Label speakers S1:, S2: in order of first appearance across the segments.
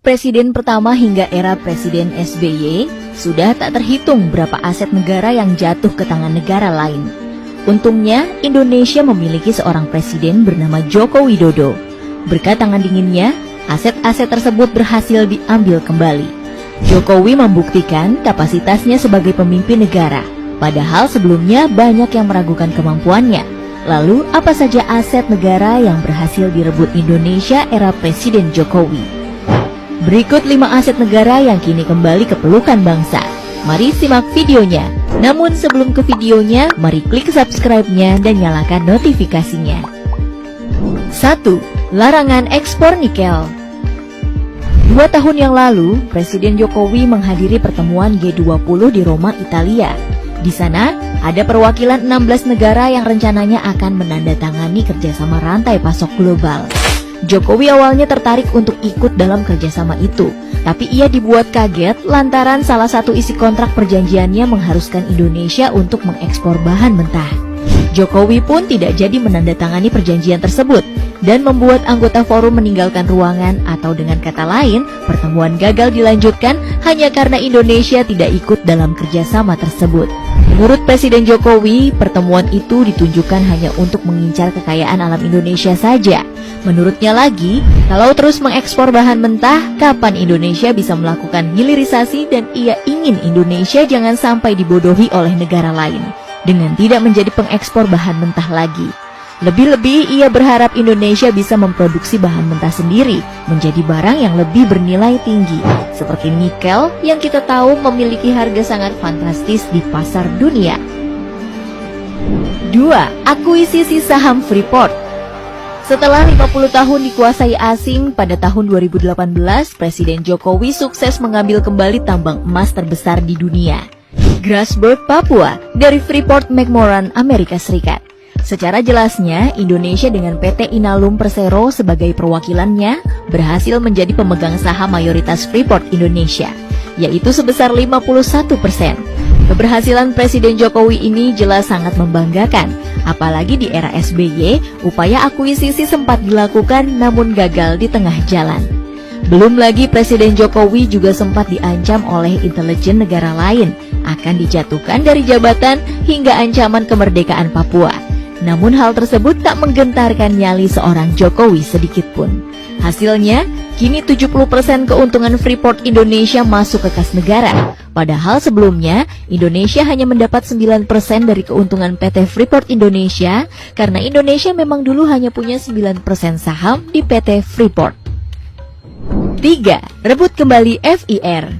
S1: presiden pertama hingga era Presiden SBY, sudah tak terhitung berapa aset negara yang jatuh ke tangan negara lain. Untungnya, Indonesia memiliki seorang presiden bernama Joko Widodo. Berkat tangan dinginnya, aset-aset tersebut berhasil diambil kembali. Jokowi membuktikan kapasitasnya sebagai pemimpin negara, padahal sebelumnya banyak yang meragukan kemampuannya. Lalu, apa saja aset negara yang berhasil direbut Indonesia era Presiden Jokowi? Berikut 5 aset negara yang kini kembali ke pelukan bangsa. Mari simak videonya. Namun sebelum ke videonya, mari klik subscribe-nya dan nyalakan notifikasinya. 1. Larangan ekspor nikel. 2 tahun yang lalu, Presiden Jokowi menghadiri pertemuan G20 di Roma, Italia. Di sana, ada perwakilan 16 negara yang rencananya akan menandatangani kerjasama rantai pasok global. Jokowi awalnya tertarik untuk ikut dalam kerjasama itu, tapi ia dibuat kaget lantaran salah satu isi kontrak perjanjiannya mengharuskan Indonesia untuk mengekspor bahan mentah. Jokowi pun tidak jadi menandatangani perjanjian tersebut dan membuat anggota forum meninggalkan ruangan, atau dengan kata lain, pertemuan gagal dilanjutkan hanya karena Indonesia tidak ikut dalam kerjasama tersebut. Menurut Presiden Jokowi, pertemuan itu ditunjukkan hanya untuk mengincar kekayaan alam Indonesia saja. Menurutnya lagi, kalau terus mengekspor bahan mentah, kapan Indonesia bisa melakukan hilirisasi, dan ia ingin Indonesia jangan sampai dibodohi oleh negara lain dengan tidak menjadi pengekspor bahan mentah lagi. Lebih-lebih, ia berharap Indonesia bisa memproduksi bahan mentah sendiri menjadi barang yang lebih bernilai tinggi, seperti nikel yang kita tahu memiliki harga sangat fantastis di pasar dunia. 2. Akuisisi saham Freeport. Setelah 50 tahun dikuasai asing, pada tahun 2018, Presiden Jokowi sukses mengambil kembali tambang emas terbesar di dunia, Grasberg, Papua, dari Freeport-McMoRan, Amerika Serikat. Secara jelasnya, Indonesia dengan PT Inalum Persero sebagai perwakilannya berhasil menjadi pemegang saham mayoritas Freeport Indonesia, yaitu sebesar 51%. Keberhasilan Presiden Jokowi ini jelas sangat membanggakan, apalagi di era SBY, upaya akuisisi sempat dilakukan namun gagal di tengah jalan. Belum lagi Presiden Jokowi juga sempat diancam oleh intelijen negara lain akan dijatuhkan dari jabatan hingga ancaman kemerdekaan Papua. Namun hal tersebut tak menggentarkan nyali seorang Jokowi sedikitpun. Hasilnya, kini 70% keuntungan Freeport Indonesia masuk ke kas negara. Padahal sebelumnya, Indonesia hanya mendapat 9% dari keuntungan PT Freeport Indonesia karena Indonesia memang dulu hanya punya 9% saham di PT Freeport. 3. Rebut kembali FIR.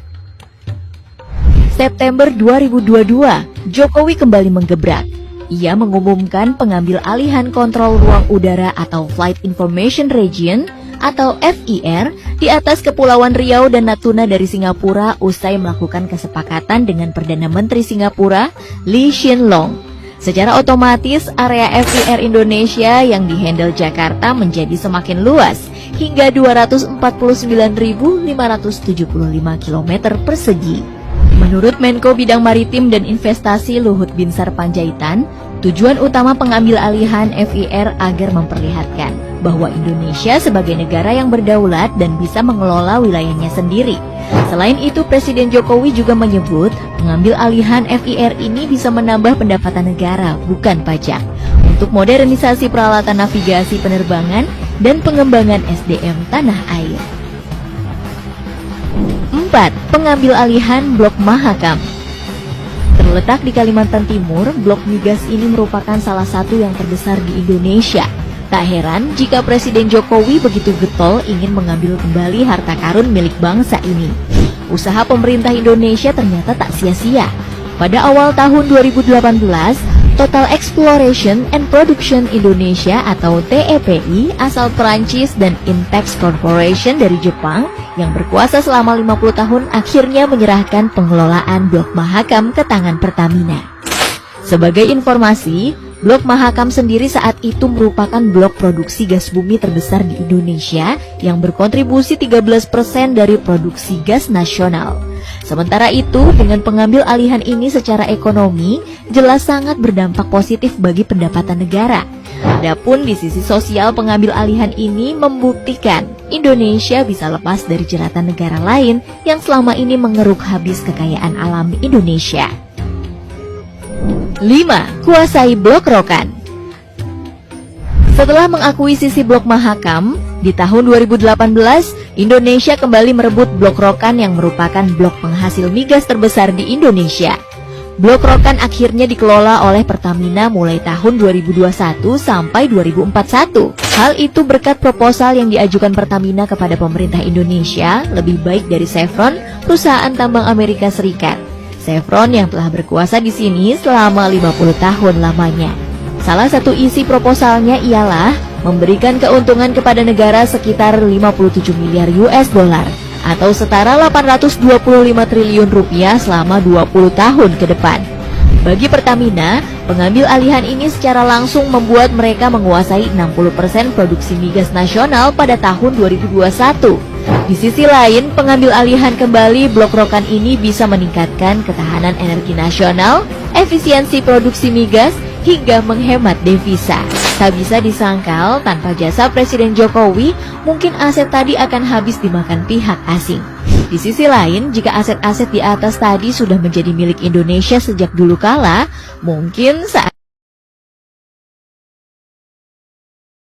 S1: September 2022, Jokowi kembali menggebrak. Ia mengumumkan pengambil alihan kontrol ruang udara atau Flight Information Region atau FIR di atas Kepulauan Riau dan Natuna dari Singapura usai melakukan kesepakatan dengan Perdana Menteri Singapura Lee Hsien Loong. Secara otomatis area FIR Indonesia yang dihandle Jakarta menjadi semakin luas hingga 249.575 km persegi. Menurut Menko Bidang Maritim dan Investasi Luhut Binsar Panjaitan, tujuan utama pengambil alihan FIR agar memperlihatkan bahwa Indonesia sebagai negara yang berdaulat dan bisa mengelola wilayahnya sendiri. Selain itu, Presiden Jokowi juga menyebut pengambil alihan FIR ini bisa menambah pendapatan negara, bukan pajak, untuk modernisasi peralatan navigasi penerbangan dan pengembangan SDM tanah air. 4. Pengambil alihan Blok Mahakam. Terletak di Kalimantan Timur, blok migas ini merupakan salah satu yang terbesar di Indonesia. Tak heran jika Presiden Jokowi begitu getol ingin mengambil kembali harta karun milik bangsa ini. Usaha pemerintah Indonesia ternyata tak sia-sia. Pada awal tahun 2018, Total Exploration and Production Indonesia atau TEPI asal Perancis dan Intex Corporation dari Jepang yang berkuasa selama 50 tahun akhirnya menyerahkan pengelolaan Blok Mahakam ke tangan Pertamina. Sebagai informasi, Blok Mahakam sendiri saat itu merupakan blok produksi gas bumi terbesar di Indonesia yang berkontribusi 13% dari produksi gas nasional. Sementara itu, dengan pengambil alihan ini secara ekonomi, jelas sangat berdampak positif bagi pendapatan negara. Adapun di sisi sosial, pengambil alihan ini membuktikan Indonesia bisa lepas dari jeratan negara lain yang selama ini mengeruk habis kekayaan alam Indonesia. 5. Kuasai Blok Rokan. Setelah mengakuisisi Blok Mahakam, di tahun 2018, Indonesia kembali merebut Blok Rokan yang merupakan blok penghasil migas terbesar di Indonesia. Blok Rokan akhirnya dikelola oleh Pertamina mulai tahun 2021 sampai 2041. Hal itu berkat proposal yang diajukan Pertamina kepada pemerintah Indonesia lebih baik dari Chevron, perusahaan tambang Amerika Serikat. Chevron yang telah berkuasa di sini selama 50 tahun lamanya. Salah satu isi proposalnya ialah memberikan keuntungan kepada negara sekitar 57 miliar US dollar atau setara 825 triliun rupiah selama 20 tahun ke depan. Bagi Pertamina, pengambil alihan ini secara langsung membuat mereka menguasai 60% produksi migas nasional pada tahun 2021. Di sisi lain, pengambil alihan kembali Blok Rokan ini bisa meningkatkan ketahanan energi nasional, efisiensi produksi migas, hingga menghemat devisa. Tak bisa disangkal, tanpa jasa Presiden Jokowi, mungkin aset tadi akan habis dimakan pihak asing. Di sisi lain, jika aset-aset di atas tadi sudah menjadi milik Indonesia sejak dulu kala, mungkin saat